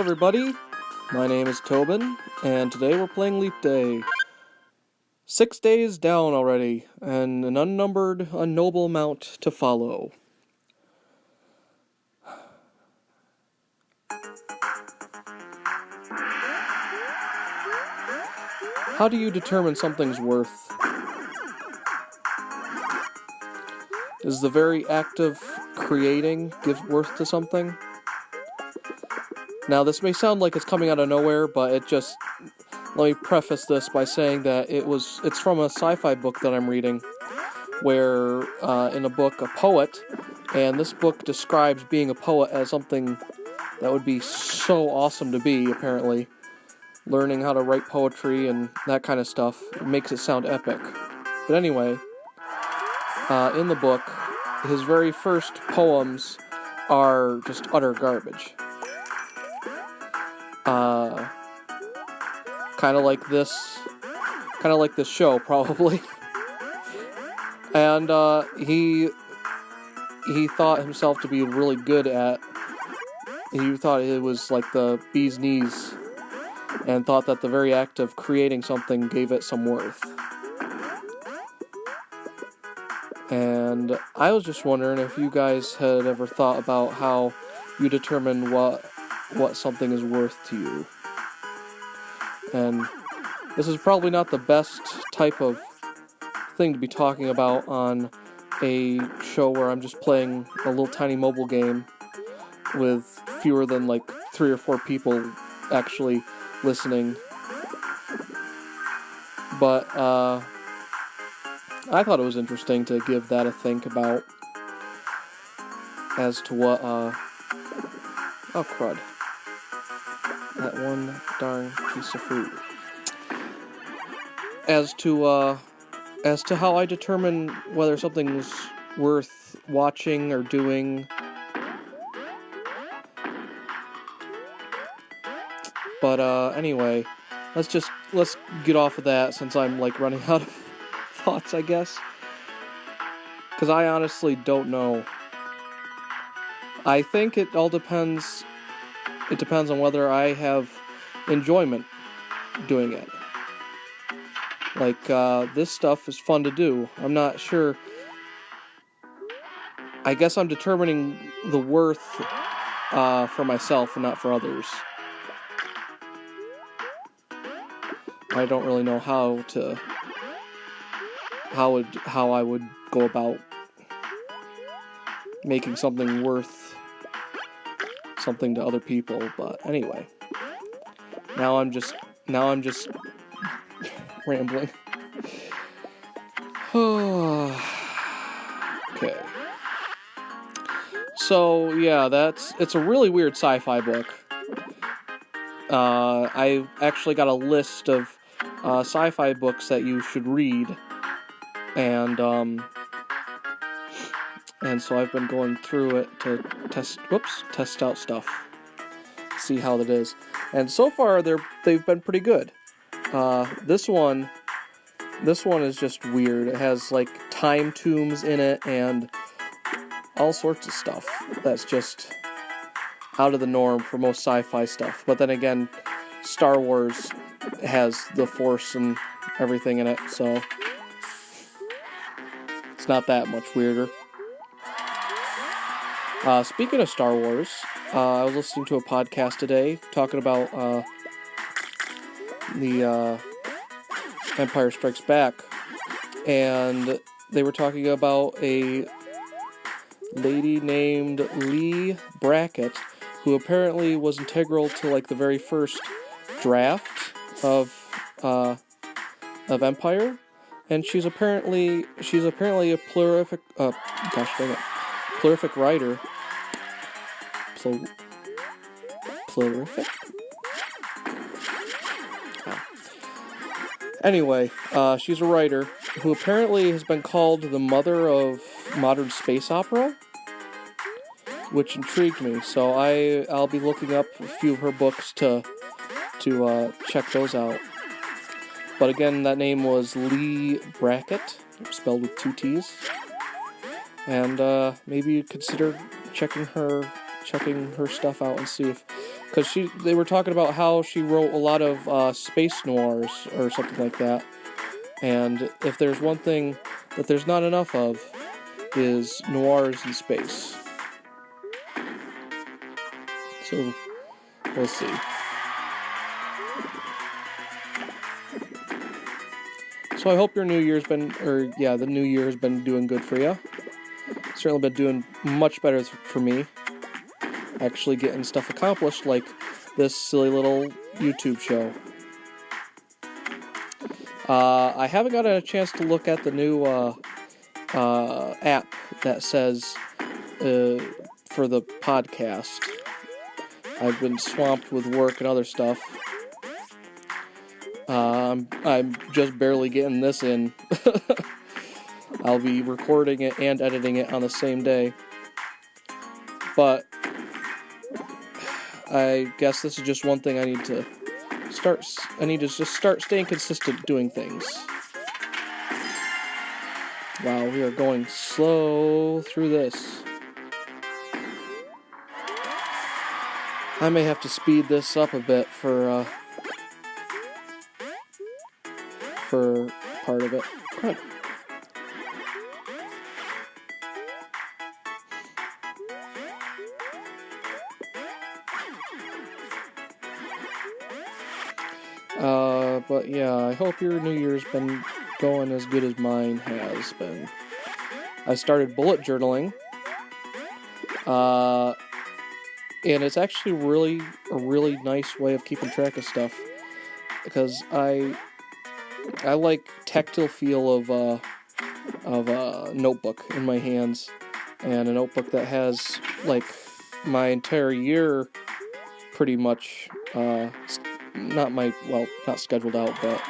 everybody. My name is Tobin, and today we're playing Leap Day. 6 days down already, and an unnumbered, unknowable amount to follow. How do you determine something's worth? Is the very act of creating give worth to something? Now, this may sound like it's coming out of nowhere, but let me preface this by saying that it's from a sci-fi book that I'm reading, where, in a book, a poet, and this book describes being a poet as something that would be so awesome to be, apparently. Learning how to write poetry and that kind of stuff. It makes it sound epic. But anyway, in the book, his very first poems are just utter garbage. Kind of like this show, probably. And he thought himself to be really good at. He thought it was like the bee's knees, and thought that the very act of creating something gave it some worth. And I was just wondering if you guys had ever thought about how you determine what something is worth to you. And this is probably not the best type of thing to be talking about on a show where I'm just playing a little tiny mobile game with fewer than like 3 or 4 people actually listening. But I thought it was interesting to give that a think about as to what oh crud. That one darn piece of fruit. As to how I determine whether something's worth watching or doing. But anyway, let's get off of that since I'm like running out of thoughts, I guess. Because I honestly don't know. I think it all depends. It depends on whether I have enjoyment doing it. Like, this stuff is fun to do. I'm not sure. I guess I'm determining the worth for myself and not for others. I don't really know how I would go about making something worth something to other people, but anyway. Now I'm just rambling. Okay. So yeah, it's a really weird sci-fi book. I actually got a list of sci-fi books that you should read, and so I've been going through it to test out stuff, see how that is, and so far they've been pretty good. This one is just weird. It has like time tombs in it and all sorts of stuff that's just out of the norm for most sci-fi stuff. But then again, Star Wars has the Force and everything in it, so it's not that much weirder. Speaking of Star Wars, I was listening to a podcast today talking about the Empire Strikes Back, and they were talking about a lady named Leigh Brackett, who apparently was integral to like the very first draft of Empire, and she's apparently a prolific writer. Prolific? Anyway, she's a writer who apparently has been called the mother of modern space opera, which intrigued me. So I'll be looking up a few of her books to check those out. But again, that name was Leigh Brackett, spelled with 2 T's. And maybe consider checking her stuff out and see if because they were talking about how she wrote a lot of space noirs or something like that. And if there's one thing that there's not enough of, is noirs in space. So, we'll see. So I hope your New Year's the New Year has been doing good for you. Certainly been doing much better for me. Actually getting stuff accomplished, like this silly little YouTube show. I haven't gotten a chance to look at the new app that says for the podcast. I've been swamped with work and other stuff. I'm just barely getting this in. I'll be recording it and editing it on the same day. But I guess this is just one thing I need to start. I need to just start staying consistent doing things. Wow, we are going slow through this. I may have to speed this up a bit for part of it. Good. But yeah, I hope your New Year's been going as good as mine has been. I started bullet journaling, and it's actually a really nice way of keeping track of stuff, because I like tactile feel of a notebook in my hands, and a notebook that has like my entire year pretty much not scheduled out, but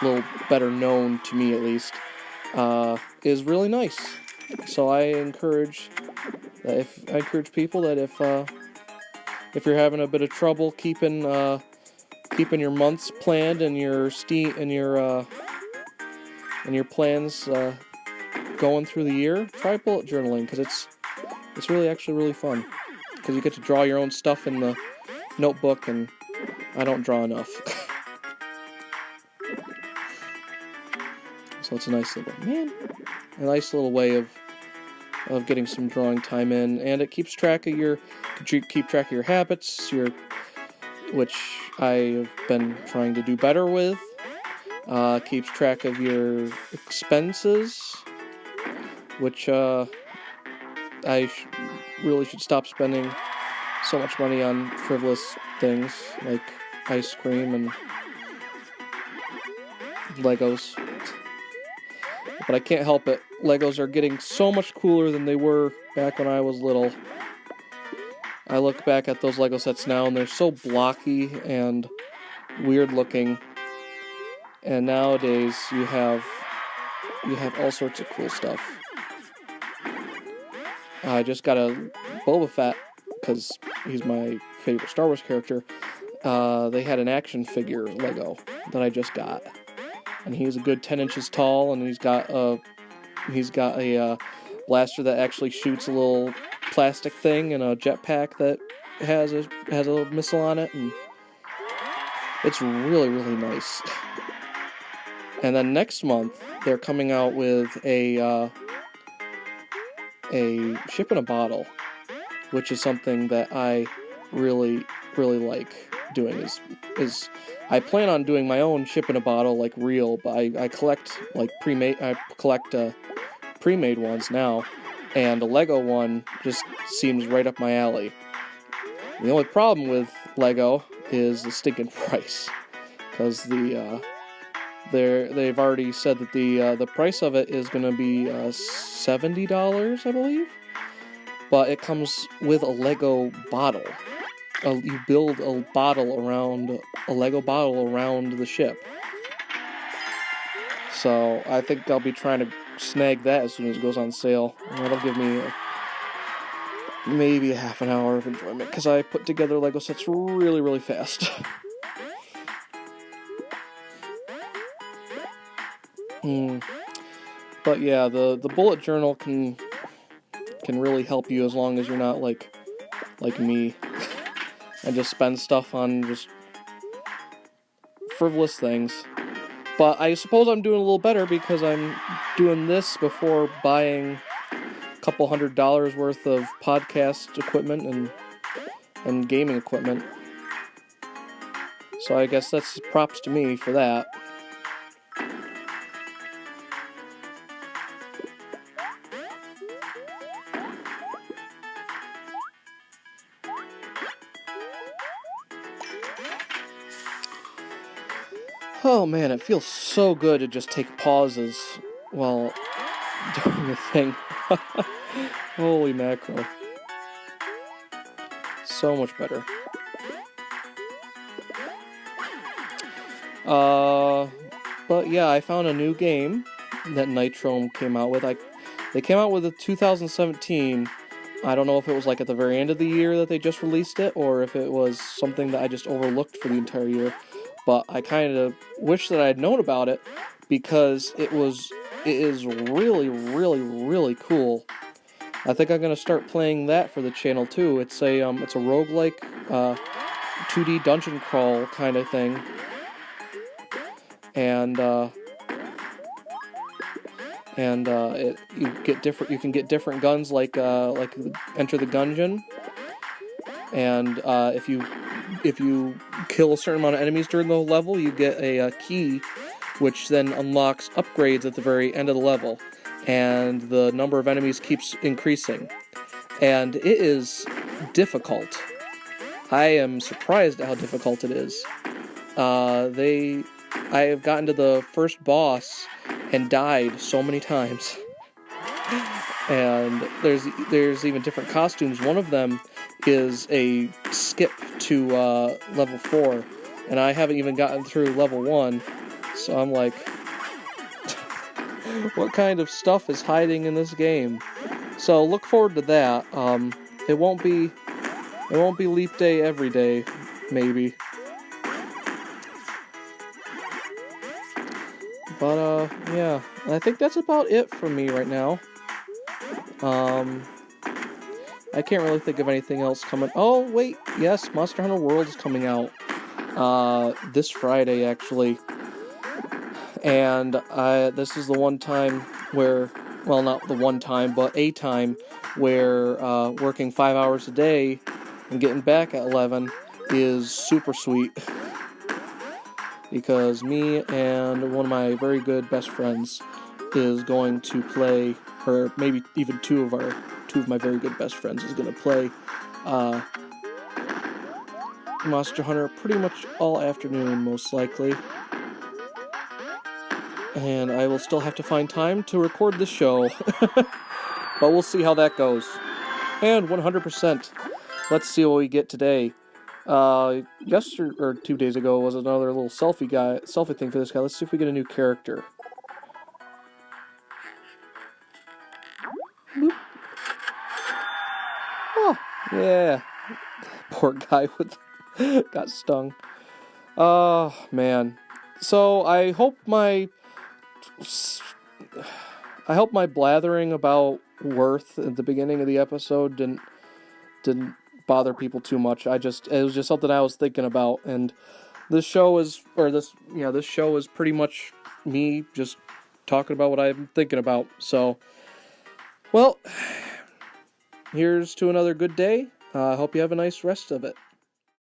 a little better known to me at least, is really nice. So I encourage people that if you're having a bit of trouble keeping your months planned and your plans going through the year, try bullet journaling, because it's really fun, because you get to draw your own stuff in the notebook, and I don't draw enough. So it's a nice little way of getting some drawing time in, and it keeps track of your habits, which I've been trying to do better with. Keeps track of your expenses, which I really should stop spending so much money on frivolous things like ice cream and Legos. But I can't help it. Legos are getting so much cooler than they were back when I was little. I look back at those Lego sets now, and they're so blocky and weird looking. And nowadays, you have all sorts of cool stuff. I just got a Boba Fett, because he's my favorite Star Wars character. They had an action figure Lego that I just got, and he's a good 10 inches tall, and he's got a blaster that actually shoots a little plastic thing, and a jetpack that has a missile on it, and it's really nice. And then next month they're coming out with a ship in a bottle, which is something that I really like doing. Is I plan on doing my own ship in a bottle, like real, but I collect pre-made ones now, and a Lego one just seems right up my alley. The only problem with Lego is the stinking price, because they've already said that the price of it is going to be $70, I believe, but it comes with a Lego bottle. You build a Lego bottle around the ship. So I think I'll be trying to snag that as soon as it goes on sale. And that'll give me maybe a half an hour of enjoyment, because I put together Lego sets really fast. But yeah, the bullet journal can really help you, as long as you're not like me. and just spend stuff on just frivolous things. But I suppose I'm doing a little better because I'm doing this before buying a couple $100 worth of podcast equipment and gaming equipment. So I guess that's props to me for that. Oh man, it feels so good to just take pauses while doing the thing. Holy mackerel. So much better. But yeah, I found a new game that Nitrome came out with. They came out with it 2017. I don't know if it was like at the very end of the year that they just released it, or if it was something that I just overlooked for the entire year. But I kind of wish that I had known about it, because it is really, really, really cool. I think I'm gonna start playing that for the channel too. It's a roguelike 2D dungeon crawl kind of thing. And you can get different guns like Enter the Gungeon, and if you kill a certain amount of enemies during the level, you get a key, which then unlocks upgrades at the very end of the level, and the number of enemies keeps increasing, and it is difficult. I am surprised at how difficult it is. I have gotten to the first boss and died so many times. And there's even different costumes. One of them is a skip to level 4, and I haven't even gotten through level 1, so I'm like, what kind of stuff is hiding in this game? So look forward to that. It won't be Leap Day every day, maybe. But, yeah, I think that's about it for me right now. I can't really think of anything else coming. Oh, wait, yes, Monster Hunter World is coming out, this Friday, actually. And this is the one time where, well, not the one time, but a time where working 5 hours a day and getting back at 11 is super sweet. Because me and one of my very good best friends is going to play, or maybe even two of my very good best friends is going to play Monster Hunter pretty much all afternoon, most likely. And I will still have to find time to record the show. But we'll see how that goes. And 100%. Let's see what we get today. Yesterday or 2 days ago was another little selfie thing for this guy. Let's see if we get a new character. Boop. Oh, yeah. Poor guy got stung. Oh, man. So I hope my blathering about Worth at the beginning of the episode didn't bother people too much. It was just something I was thinking about, and this show is pretty much me just talking about what I'm thinking about. So, well, here's to another good day. I hope you have a nice rest of it.